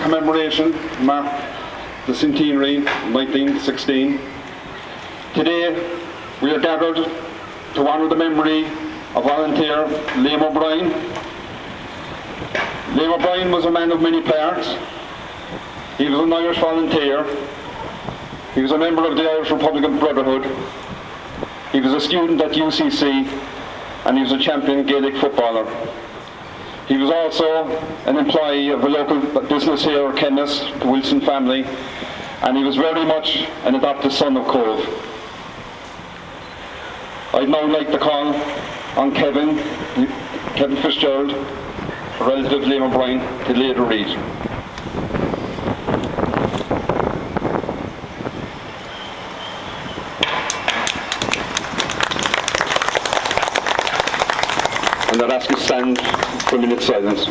commemoration mark the centenary 1916. Today we are gathered to honour the memory of volunteer Liam O'Brien. Liam O'Brien was a man of many parts. He was an Irish volunteer. He was a member of the Irish Republican Brotherhood. He was a student at UCC, and he was a champion Gaelic footballer. He was also an employee of a local business here, Chemist, the Wilson family, and he was very much an adopted son of Cobh. I'd now like to call on Kevin Fitzgerald, a relative of Liam O'Brien, to lead the read. And I'd ask you to stand for a minute's silence.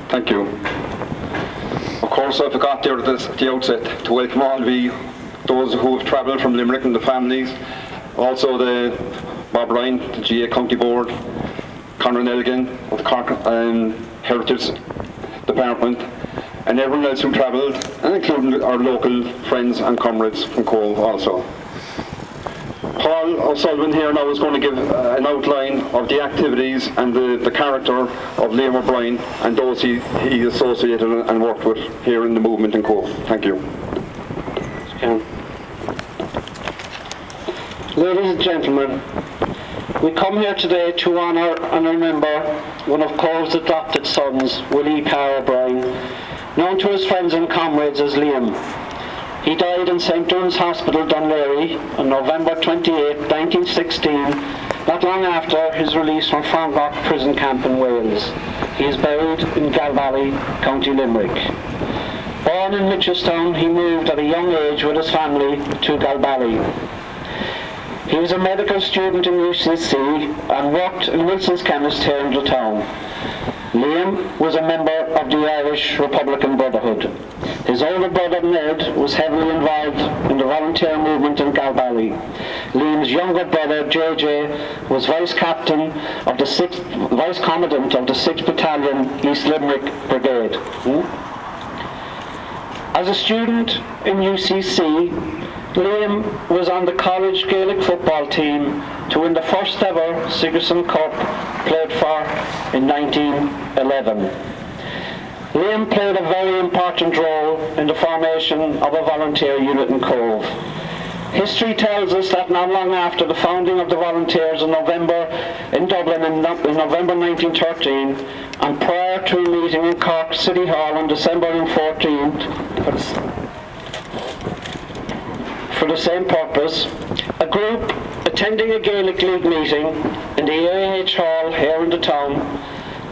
Thank you. Of course, I forgot there at the outset to welcome all of you, those who have travelled from Limerick and the families, also the Bob Ryan, the GA County Board, Conor Elgin of the Cork Heritage Department, and everyone else who travelled, and including our local friends and comrades from Cobh also. Paul O'Sullivan here now is going to give an outline of the activities and the character of Liam O'Brien and those he associated and worked with here in the movement in Cobh. Thank you. Ladies and gentlemen, we come here today to honour and remember one of Cobb's adopted sons, Willie Pa O'Brien, known to his friends and comrades as Liam. He died in St. Dunn's Hospital, Dunleary, on November 28, 1916, not long after his release from Frongoch prison camp in Wales. He is buried in Galbally, County Limerick. Born in Mitchelstown, he moved at a young age with his family to Galbally. He was a medical student in UCC and worked in Wilson's Chemist here in the town. Liam was a member of the Irish Republican Brotherhood. His older brother Ned was heavily involved in the volunteer movement in Galbally. Liam's younger brother JJ was vice commandant of the 6th Battalion East Limerick Brigade. As a student in UCC, Liam was on the college Gaelic football team to win the first ever Sigerson Cup played for in 1911. Liam played a very important role in the formation of a volunteer unit in Cobh. History tells us that not long after the founding of the Volunteers in Dublin in November 1913, and prior to a meeting in Cork City Hall on December 14th, for the same purpose, a group attending a Gaelic League meeting in the AH Hall here in the town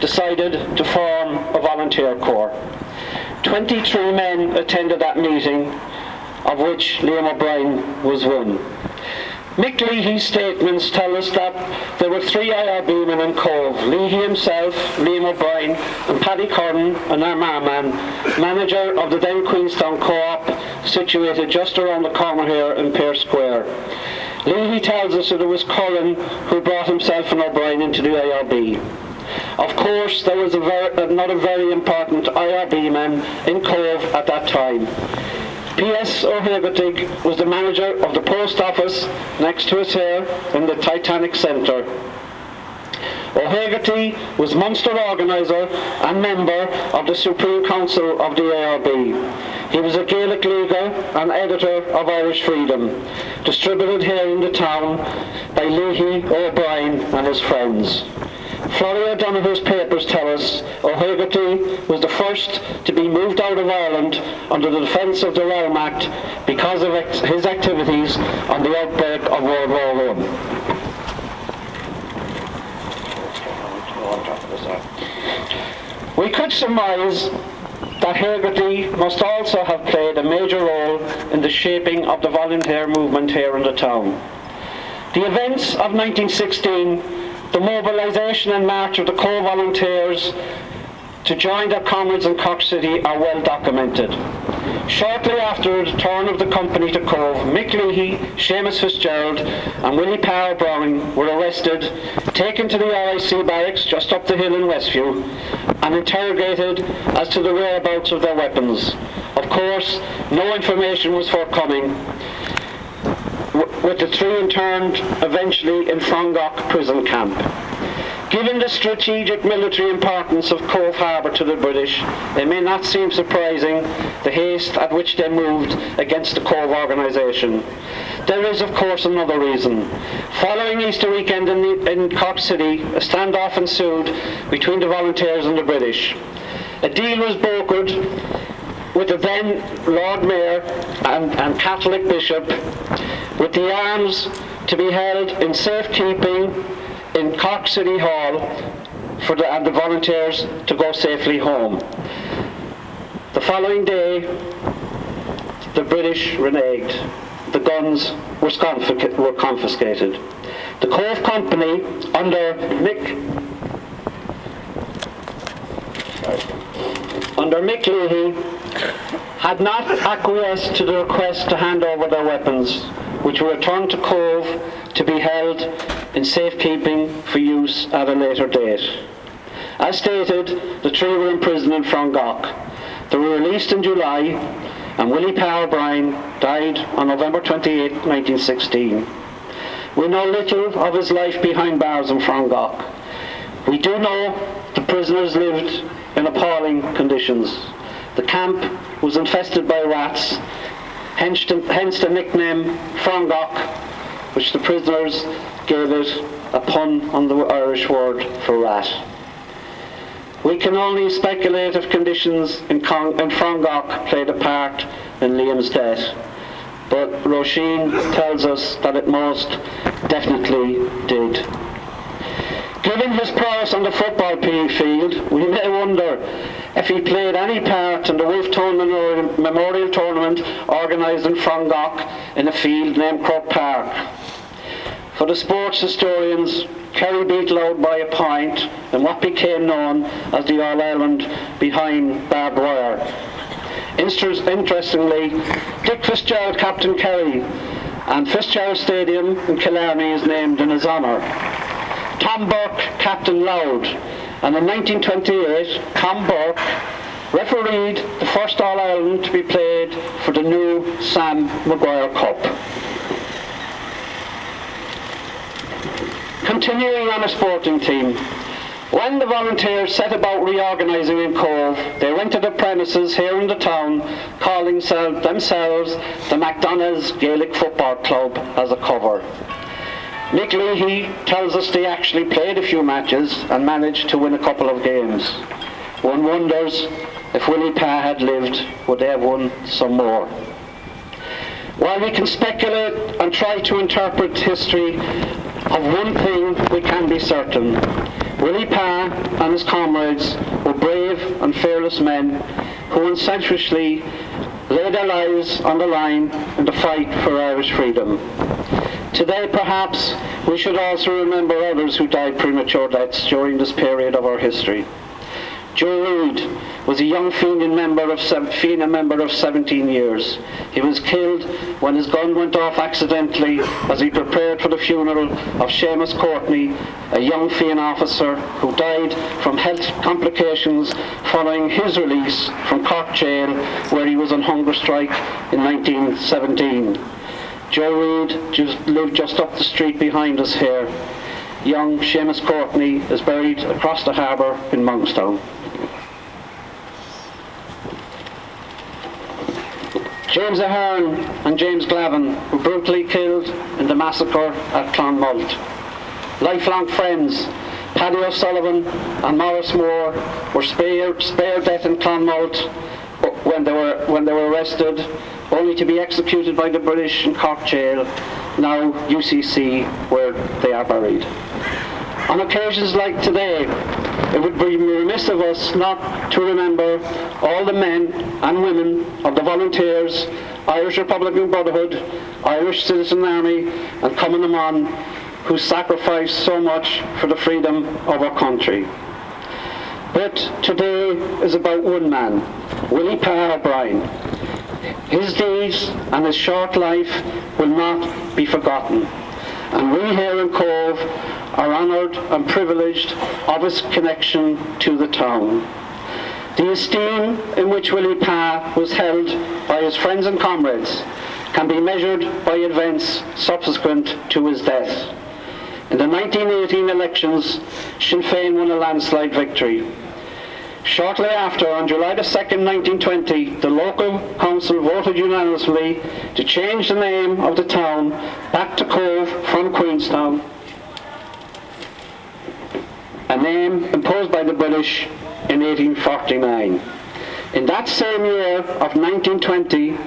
decided to form a volunteer corps. 23 men attended that meeting, of which Liam O'Brien was one. Mick Leahy's statements tell us that there were 3 IRB men in Cobh: Leahy himself, Liam O'Brien, and Paddy Curran, an Armagh man, manager of the then Queenstown Co-op, situated just around the corner here in Pearse Square. Leahy tells us that it was Curran who brought himself and O'Brien into the IRB. Of course, there was another very important IRB man in Cobh at that time. P.S. O'Hagerty was the manager of the post office next to us here in the Titanic Centre. O'Hagerty was Munster organiser and member of the Supreme Council of the ARB. He was a Gaelic leaguer and editor of Irish Freedom, distributed here in the town by Leahy, O'Brien and his friends. Florrie O'Donoghue's papers tell us O'Hagerty was the first to be moved out of Ireland under the Defence of the Realm Act because of his activities on the outbreak of World War I. We could surmise that Hagerty must also have played a major role in the shaping of the volunteer movement here in the town. The events of 1916, the mobilisation and march of the Cork Volunteers to join their comrades in Cork City are well documented. Shortly after the return of the company to Cobh, Mick Leahy, Seamus Fitzgerald and Willie Pa were arrested, taken to the RIC barracks just up the hill in Westview and interrogated as to the whereabouts of their weapons. Of course, no information was forthcoming, with the three interned eventually in Frongoch prison camp. Given the strategic military importance of Cobh Harbour to the British, it may not seem surprising the haste at which they moved against the Cobh organisation. There is, of course, another reason. Following Easter weekend in Cork City, a standoff ensued between the volunteers and the British. A deal was brokered with the then Lord Mayor and Catholic Bishop, with the arms to be held in safekeeping in Cork City Hall and the volunteers to go safely home. The following day, the British reneged. The guns were confiscated. The Cobh Company, under Mick Leahy, had not acquiesced to the request to hand over their weapons, which were returned to Cobh to be held in safekeeping for use at a later date. As stated, the three were imprisoned in Frongoch. They were released in July, and Willie Pa O'Brien died on November 28, 1916. We know little of his life behind bars in Frongoch. We do know the prisoners lived in appalling conditions. The camp was infested by rats, hence the nickname Frongoch, which the prisoners gave it a pun on the Irish word for rat. We can only speculate if conditions in Frongoch played a part in Liam's death, but Roisin tells us that it most definitely did. Given his prowess on the football field, we may wonder if he played any part in the Wolf Memorial Tournament organised in Frongoch in a field named Cork Park. For the sports historians, Kerry beat Louth by a point in what became known as the All-Ireland behind barbed wire. Interestingly, Dick Fitzgerald captained Kerry, and Fitzgerald Stadium in Killarney is named in his honour. Tom Burke captained Louth, and in 1928, Tom Burke refereed the first All-Ireland to be played for the new Sam Maguire Cup. Continuing on a sporting team, when the volunteers set about reorganising in Cobh, they rented apprentices here in the town, calling themselves the McDonough's Gaelic Football Club as a cover. Mick Leahy tells us they actually played a few matches and managed to win a couple of games. One wonders if Willie Pa had lived, would they have won some more? While we can speculate and try to interpret history, of one thing we can be certain. Willie Pa and his comrades were brave and fearless men who unselfishly laid their lives on the line in the fight for Irish freedom. Today, perhaps, we should also remember others who died premature deaths during this period of our history. Joe Reid was a young Fenian member of 17 years. He was killed when his gun went off accidentally as he prepared for the funeral of Seamus Courtney, a young Fianna officer who died from health complications following his release from Cork Jail, where he was on hunger strike in 1917. Joe Reid lived just up the street behind us here. young Seamus Courtney is buried across the harbour in Monkstown. James Ahern and James Glavin were brutally killed in the massacre at Clonmalt. Lifelong friends, Paddy O'Sullivan and Maurice Moore were spared death in Clonmalt when they were arrested, only to be executed by the British in Cork Jail, now UCC, where they are buried. On occasions like today, it would be remiss of us not to remember all the men and women of the Volunteers, Irish Republican Brotherhood, Irish Citizen Army and Cumann na mBan, who sacrificed so much for the freedom of our country. But today is about one man, Willie Pa O'Brien. His deeds and his short life will not be forgotten, and we here in Cobh are honoured and privileged of his connection to the town. The esteem in which Willie Pa was held by his friends and comrades can be measured by events subsequent to his death. In the 1918 elections, Sinn Féin won a landslide victory. Shortly after, on July the 2nd, 1920, the local council voted unanimously to change the name of the town back to Cobh from Queenstown, a name imposed by the British in 1849. In that same year of 1920,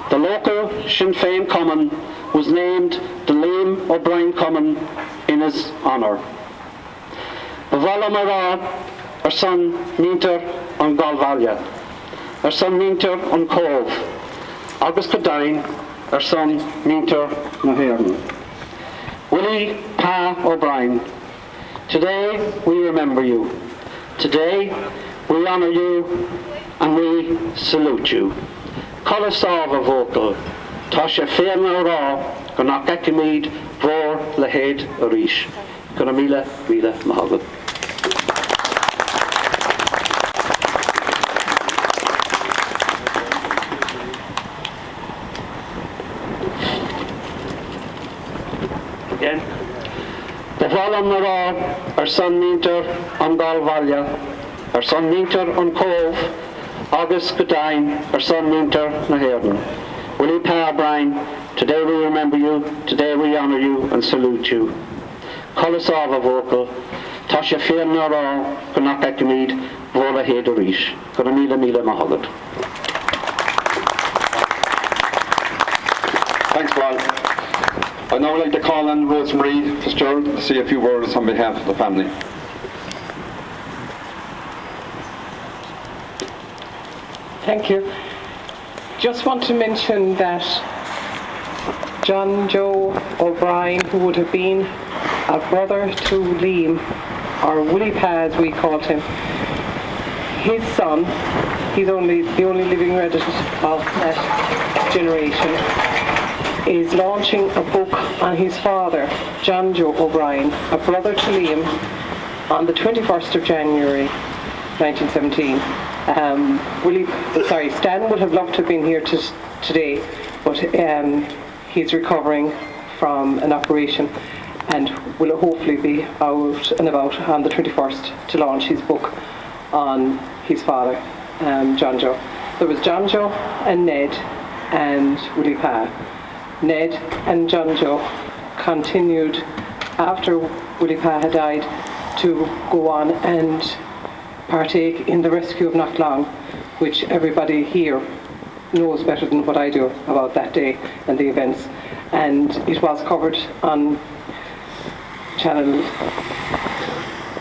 the local Sinn Féin Cumann was named the Liam O'Brien Cumann in his honour. Bavalla Mara, our son Ninter on Galbally, our son Ninter on Cobh, August Cadine, our son Ninter na hÉireann. Willie Pa O'Brien, today we remember you. Today we honour you and we salute you. Colla Sáva vocal, tá sé féarna rá go nach gacimid bhór le héad a ríis. Go na míle mahagad. Again. Bavalla Mara, our son Ninter on Galbally, our son Ninter on Cobh, August Cadine, our son Ninter na hÉireann. Willie Pa O'Brien, today we remember you, today we honour you and salute you. Colla Sáva vocal, tá sé féarna rá go nach gacimid bhór le héad a ríis. Go na míle mahagad. Thanks, Paul. I'd now like to call on Rosemary Fitzgerald to say a few words on behalf of the family. Thank you. Just want to mention that John Joe O'Brien, who would have been a brother to Liam, or Willie Pa as we called him, his son, he's the only living relative of that generation, is launching a book on his father, John Joe O'Brien, a brother to Liam, on the 21st of January 1917. Stan would have loved to have been here today, but he's recovering from an operation and will hopefully be out and about on the 21st to launch his book on his father, John Joe. There was John Joe and Ned and Willie Pa. Ned and John Joe continued after Willie Pa had died to go on and partake in the rescue of Knocklang, which everybody here knows better than what I do about that day and the events. And it was covered on channel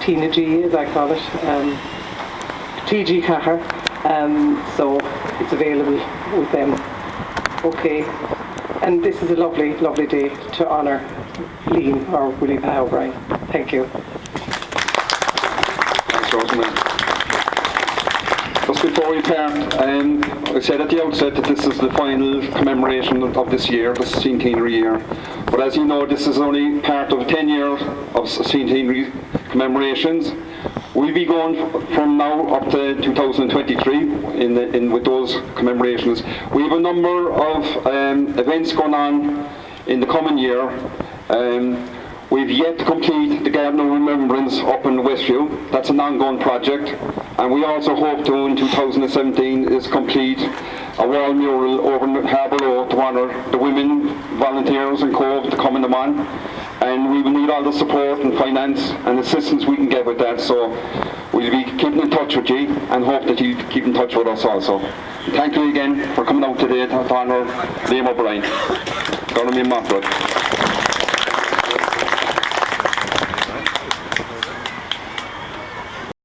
Tina G, as I call it, TG Cahar, so it's available with them. Okay, and this is a lovely, lovely day to honour Liam or Willie Pa O'Brien. Thank you. Thanks, Rosemary. Just before we part, I said at the outset that this is the final commemoration of this year, the centenary year. But as you know, this is only part of 10 years of centenary commemorations. We'll be going from now up to 2023 with those commemorations. We have a number of events going on in the coming year. We've yet to complete the Garden of Remembrance up in Westview. That's an ongoing project. And we also hope to, in 2017, is complete a wall mural over in Harbour Road to honour the women volunteers in Cobh to come in the man. And we will need all the support and finance and assistance we can get with that. So we'll be keeping in touch with you and hope that you keep in touch with us also. And thank you again for coming out today to honour Liam O'Brien. Gonna be Moffrod.